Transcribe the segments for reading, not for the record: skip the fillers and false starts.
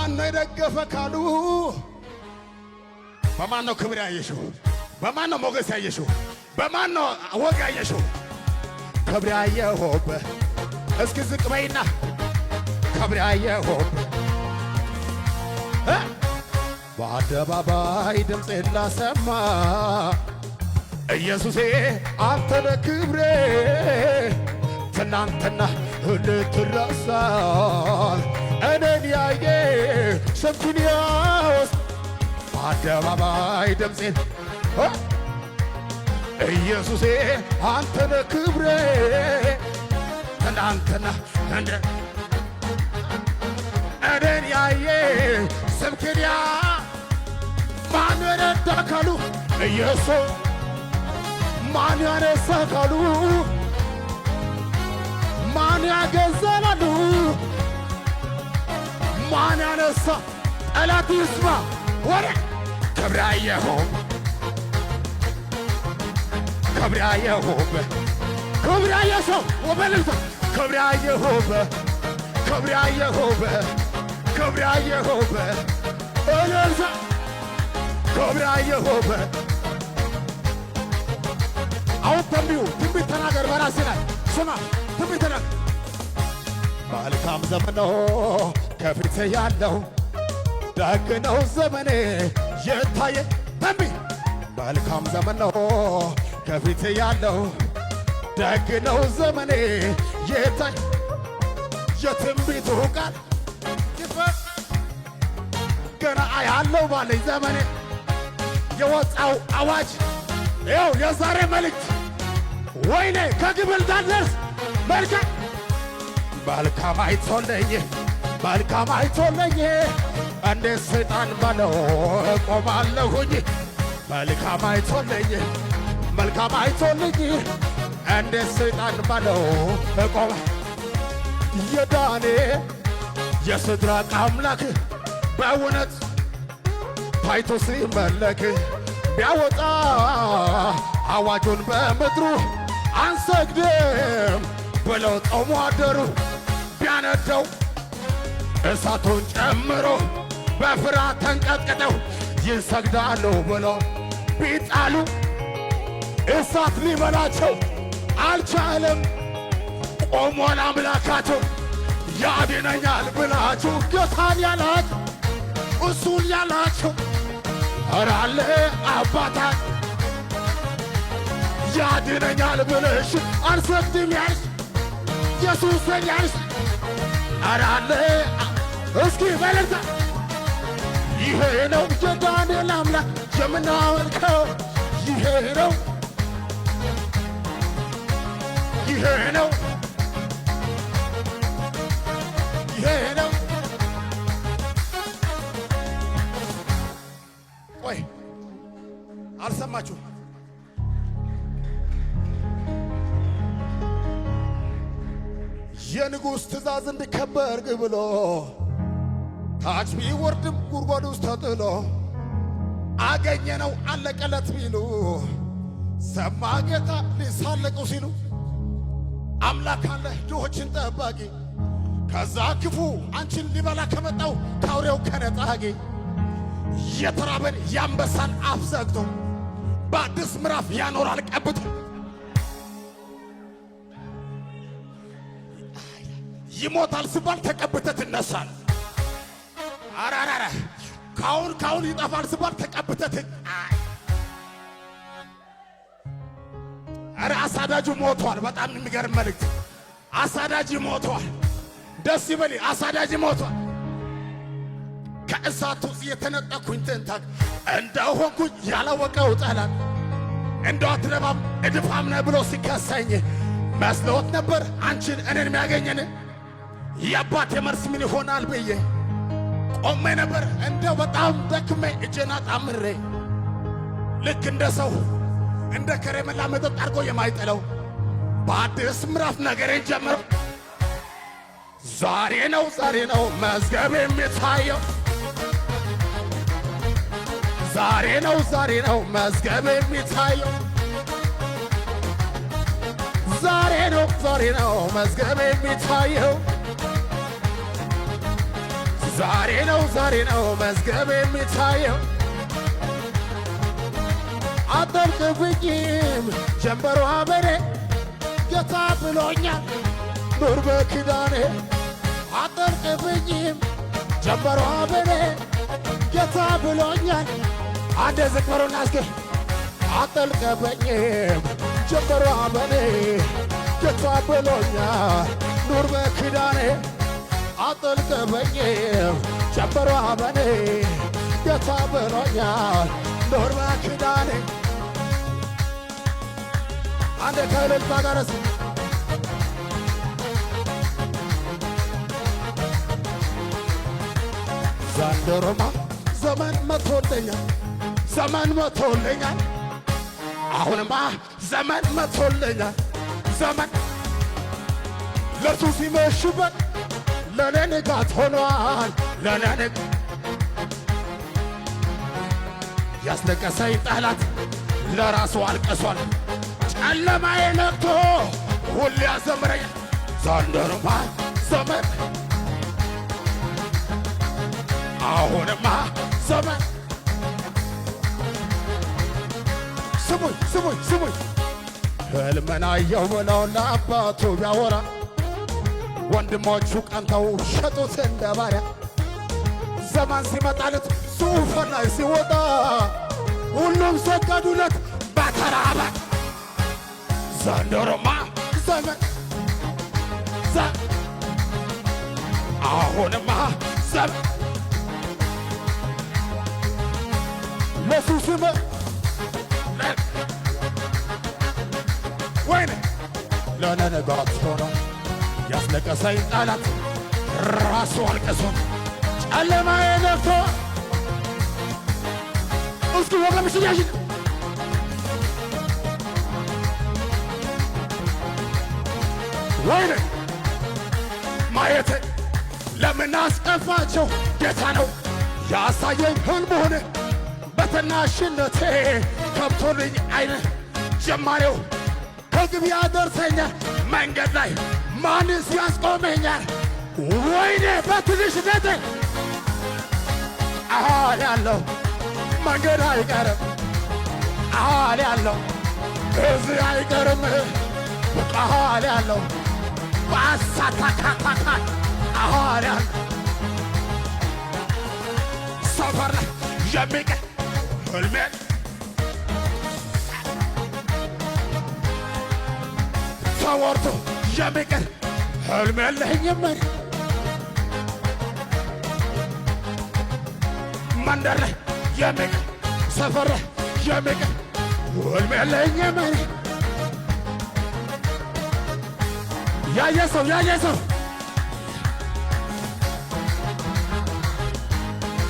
ማን ነው የደገፈ ካሉ በማን ነው ክብር ያየሽው? በማን ነው ሞገስ ያየሽው? በማን ነው ወግ ያየሽው? ክብር ያየሁብ እስኪ ዝቅ በይና ክብር ያየሁብ በአደባባይ ድምፄን ላሰማ ኢየሱሴ አንተ ነህ ክብሬ ትናንትና ልትረሳ እኔን ያየ ስንቱን ያወስ በአደባባይ ድምፄን ኢየሱሴ አንተ ነህ ክብሬ ትናንትና እኔን ያየ ስንቱን ማን ረዳ ካሉ ኢየሱስ ማን ያነሳ ካሉ ማን ያገዘላሉ ማን ያነሳ ጠላት ይስማ ወሬ ክብር ያየሁብ ክብር ያየሁብ ክብር ያየሰው ወበልታ ክብር ያየሁብ ክብር ያየሁብ ክብር ያየሁብ እልልታ ክብር ያየሁብ አሁን ተንቢው ትንቢት ተናገር በራሴ ላይ ስማ ትንቢት ተናገር መልካም ዘመን ነው ከፊቴ ያለው ደግ ነው ዘመኔ የታየ ተንቢ መልካም ዘመን ነው ከፊቴ ያለው ደግ ነው ዘመኔ የታየ የትንቢቱ ቃል ይፈጽ ገና አያለው ባለኝ ዘመኔ የወጣው አዋጅ ይኸው የዛሬ መልእክት ወይኔ ከግብል ዳንደርስ መልካም አይቶለኝ መልካም አይቶለኝ እንዴት ሰይጣን ባለው እቆማለሁኝ መልካም አይቶለኝ መልካም አይቶለኝ እንዴት ሰይጣን ባለው እቆማ የዳኔ የስድራቅ አምላክ በእውነት ታይቶ ሲመለክ ቢያወጣ አዋጁን በምድሩ አንሰግድም ብለው ጾሙ አደሩ ቢያነደው እሳቱን ጨምሮ በፍርሃት ተንቀጥቅጠው ይሰግዳሉ ብለው ቢጣሉ እሳት ሊበላቸው አልቻለም ቆሟል አምላካቸው ያድነኛል ብላችሁ ጌታን ያላችሁ እሱን ያላችሁ አራለ አባታት ያድነኛል ብለሽ አልሰግድም ያልሽ ኢየሱስ ያልሽ አራለ እስኪ በለታ ይሄ ነው የዳንኤል አምላክ የምናመልከው ይሄ ነው ይሄ ነው ይሄ ነው ወይ አልሰማችሁ የንጉሥ ትእዛዝ እንዲከበር ብሎ ታች ቢወርድም ጉድጓድ ውስጥ ተጥሎ አገኘነው አለቀለት ቢሉ ሰማ ጌታ ሊሳለቁ ሲሉ አምላክ አለ ድሆችን ጠባቂ ከዛ ክፉ አንቺን ሊበላ ከመጣው ካውሬው ከነጣቂ የተራበን ያንበሳን አፍ ዘግቶ በአዲስ ምዕራፍ ያኖራል ቀብቶ ይሞታል ሲባል ተቀብተህ ትነሳል። አራራራ ካሁን ይጠፋል ሲባል ተቀብተህ አሳዳጁ ሞቷል። በጣም የሚገርም መልእክት። አሳዳጅ ሞቷል። ደስ ይበል። አሳዳጅ ሞቷል። ከእሳቱ የተነጠኩኝ ትንታግ እንደሆንኩኝ ያላወቀው ጠላት እንደው አትረባም እድፋም ነህ ብሎ ሲከሰኝ መስሎት ነበር አንቺን እኔን የሚያገኘን የአባቴ መልስ ምን ይሆናል ብዬ ቆሜ ነበር። እንደው በጣም ደክሜ እጄን አጣምሬ ልክ እንደ ሰው እንደ ከረሜላ መጠጥ አድርጎ የማይጠለው በአዲስ ምዕራፍ ነገሬን ጀምሮ ዛሬ ነው መዝገብ የሚታየው። ዛሬ ነው መዝገብ የሚታየው። ዛሬ ነው መዝገብ የሚታየው። ዛሬ ነው መዝገብ የሚታየው። አጠልቅብኝም ጀንበሯ በኔ ጌታ ብሎኛል ኑር በኪዳኔ። አጠልቅብኝም ጀንበሯ በኔ ጌታ ብሎኛል። አንዴ ዝቅ በሉና እስኪ አጠልቅብኝም ጀንበሯ በኔ ጌታ ብሎኛል ኑር በኪዳኔ። አጠልቅብኝም ጀንበሯ በኔ ጌታ ብሎኛል ኑር በኪዳኔ። አንዴ ከእልልታ ጋር ዘንድሮማ ዘመን መቶልኛል ዘመን መቶልኛል። አሁንማ ዘመን መቶልኛል ዘመን ለሱ ሲመሽበት ለኔ ንጋት ሆኗል ለኔ ያስለቀሰኝ ጠላት ለራሱ አልቅሷል። ጨለማዬ ነግቶ ሁሌ ያዘምረኛል። ዘንድሮማ ዘመን አሁንማ ዘመን ስሙኝ ሕልምን አየሁ ብለው ለአባቱ ቢያወራ ወንድሞቹ ቀንተው ሸጡት እንደ ባሪያ። ዘመን ሲመጣለት ዙፋን ላይ ሲወጣ ሁሉም ሰገዱለት በተራበ። ዘንድሮማ ዘመን አሁንማ ዘመን ለሱ ስም ወይኔ ለኔ ንጋት ሆኖ ያስለቀሰኝ ጠላት ራሱ አልቅሶ ጨለማዬ ነግቶ እስኪ ወገምሽ ያሽን ወይኔ ማየቴ ለምን አስጠፋቸው? ጌታ ነው ያሳየኝ ሕልሙን በትናሽነቴ ከብቶልኝ አይነ ጀማሬው ከግብ ያደርሰኛል። መንገድ ላይ ማንስ ያስቆመኛል? ወይኔ በትንሽነቴ አሁን ያለው መንገድ አይቀርም አሁን ያለው እዚህ አይቀርም አሁን ያለው ባሳታካታካ አሁን ያለው ሰፈር ላይ የሚቀር ሕልሜን ተወርቶ የሚቀር ሕልም የለኝም። መንደር ላይ የሚቀር ሰፈር ላይ የሚቀር ሕልም የለኝም። ያየ ሰው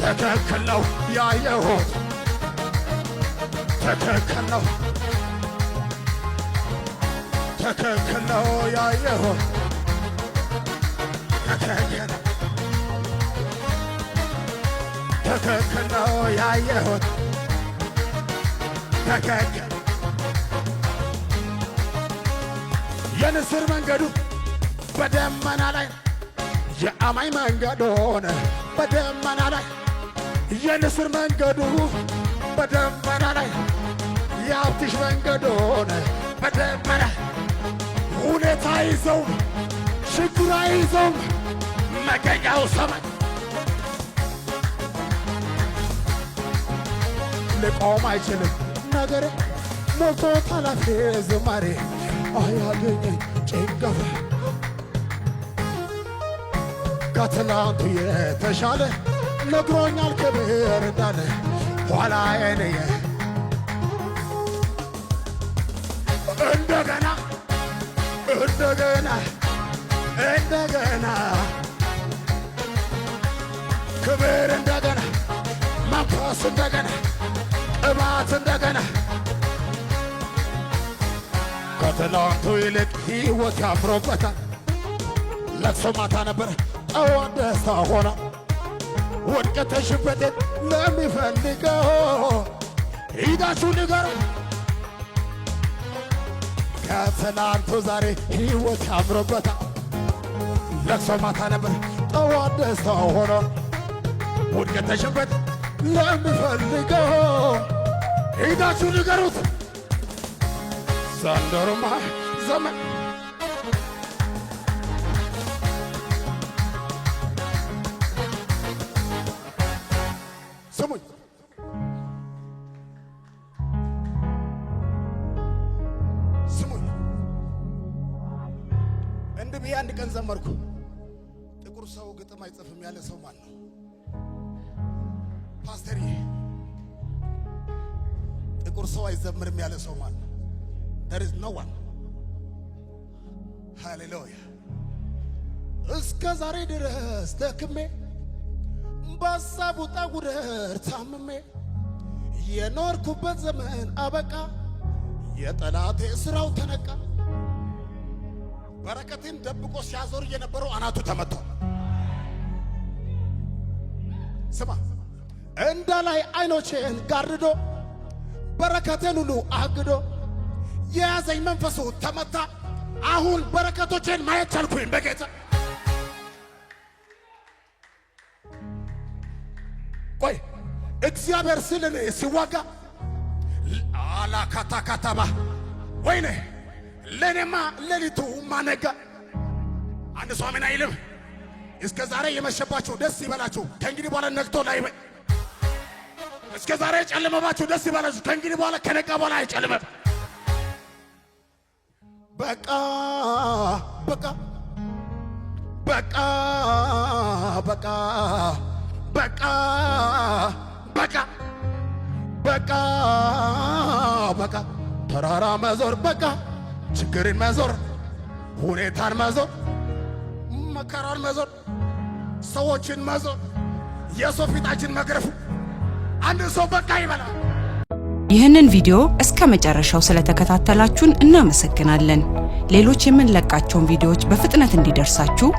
ትክክል ነው ያየሁት ትክክል ነው ያየሁት ትክክል ነው ያየሁት ትክክል። የንስር መንገዱ በደመና ላይ የአማኝ መንገድ ሆነ በደመና ላይ የንስር መንገዱ በደመና ላይ የሀብትሽ መንገድ ሆነ በደመና ሁኔታ ይዘውም ችግር አይዘውም መገኛው ሰማይ ልቆም አይችልም ነገር ሞልቶ ታላፊ ዝማሬ አያገኘኝ ጭንገፋ ከትላንቱ የተሻለ ነግሮኛል ክብር እንዳለ ኋላዬን እንደገና ክብር እንደገና መንፈስ እንደገና ቅባት እንደገና ከትላንቱ ይልቅ ሕይወት ያምሮበታል። ለቅሶ ማታ ነበር ጠዋት ደስታ ሆነ። ወድቀተሽበትን ለሚፈልገው ሂዳችሁ ንገሩ። ከትላንቱ ዛሬ ሕይወት ያምሮበታል። ለቅሶ ማታ ነበር ጠዋት ደስታ ሆኖ ውድቀት ተሸበት ለሚፈልገው ሄዳችሁ ንገሩት ዘንድሮማ ዘመን ስሙኝ እንደ ብዬ አንድ ቀን ዘመርኩ ጥቁር ሰው ግጥም አይጽፍም ያለ ሰው ማን ነው ፓስተር ጥቁር ሰው አይዘምርም ያለ ሰው ማን ነው there is no one hallelujah እስከ ዛሬ ድረስ ደክሜ በሐሳቡ ጠጉደር ታምሜ የኖርኩበት ዘመን አበቃ የጠላቴ ስራው ተነቃ በረከትን ደብቆ ሲያዞር የነበረው አናቱ ተመቶ ስማ እንዳላይ አይኖቼን ጋርዶ በረከቴን ሁሉ አግዶ የያዘኝ መንፈሱ ተመታ አሁን በረከቶቼን ማየት ቻልኩኝ በጌታ ቆይ እግዚአብሔር ስለኔ ሲዋጋ አላካታካታባ ወይኔ ለኔማ ለሊቱ ማነጋ አንድ ሰው አሜን አይልም እስከ ዛሬ የመሸባችሁ ደስ ይበላችሁ ከእንግዲህ በኋላ ነግቶ ላይ እስከ ዛሬ የጨለመባችሁ ደስ ይበላችሁ ከእንግዲህ በኋላ ከነጋ በኋላ አይጨልምም በቃ በቃ በቃ በቃ በቃ በቃ በቃ በቃ ተራራ መዞር በቃ ችግርን መዞር ሁኔታን መዞር መከራን መዞር ሰዎችን መዞር የሰው ፊታችን መግረፉ አንድ ሰው በቃ ይበላል። ይህንን ቪዲዮ እስከ መጨረሻው ስለተከታተላችሁን እናመሰግናለን። ሌሎች የምንለቃቸውን ቪዲዮዎች በፍጥነት እንዲደርሳችሁ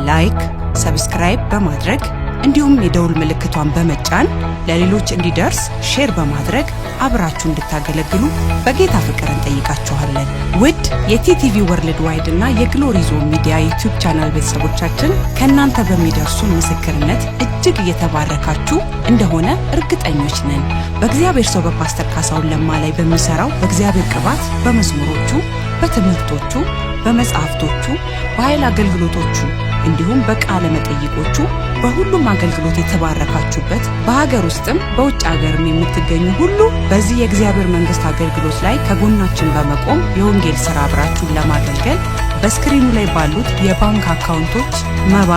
ላይክ፣ ሰብስክራይብ በማድረግ እንዲሁም የደውል ምልክቷን በመጫን ለሌሎች እንዲደርስ ሼር በማድረግ አብራችሁ እንድታገለግሉ በጌታ ፍቅር እንጠይቃችኋለን። ውድ የቲቲቪ ወርልድ ዋይድ እና የግሎሪ ዞን ሚዲያ ዩቲዩብ ቻናል ቤተሰቦቻችን ከእናንተ በሚደርሱ ምስክርነት እጅግ እየተባረካችሁ እንደሆነ እርግጠኞች ነን። በእግዚአብሔር ሰው በፓስተር ካሳሁን ለማ ላይ በሚሰራው በእግዚአብሔር ቅባት በመዝሙሮቹ፣ በትምህርቶቹ፣ በመጽሐፍቶቹ፣ በኃይል አገልግሎቶቹ እንዲሁም በቃለ መጠይቆቹ በሁሉም አገልግሎት የተባረካችሁበት በሀገር ውስጥም በውጭ ሀገርም የምትገኙ ሁሉ በዚህ የእግዚአብሔር መንግስት አገልግሎት ላይ ከጎናችን በመቆም የወንጌል ሥራ አብራችሁን ለማገልገል በስክሪኑ ላይ ባሉት የባንክ አካውንቶች መባ፣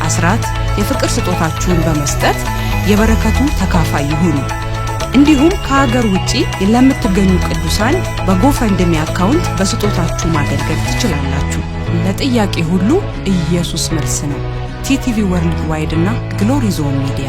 አስራት፣ የፍቅር ስጦታችሁን በመስጠት የበረከቱ ተካፋይ ይሁኑ። እንዲሁም ከሀገር ውጪ ለምትገኙ ቅዱሳን በጎፈንድሚ አካውንት በስጦታችሁ ማገልገል ትችላላችሁ። ለጥያቄ ሁሉ ኢየሱስ መልስ ነው። ቲቲቪ ወርልድ ዋይድ እና ግሎሪ ዞን ሚዲያ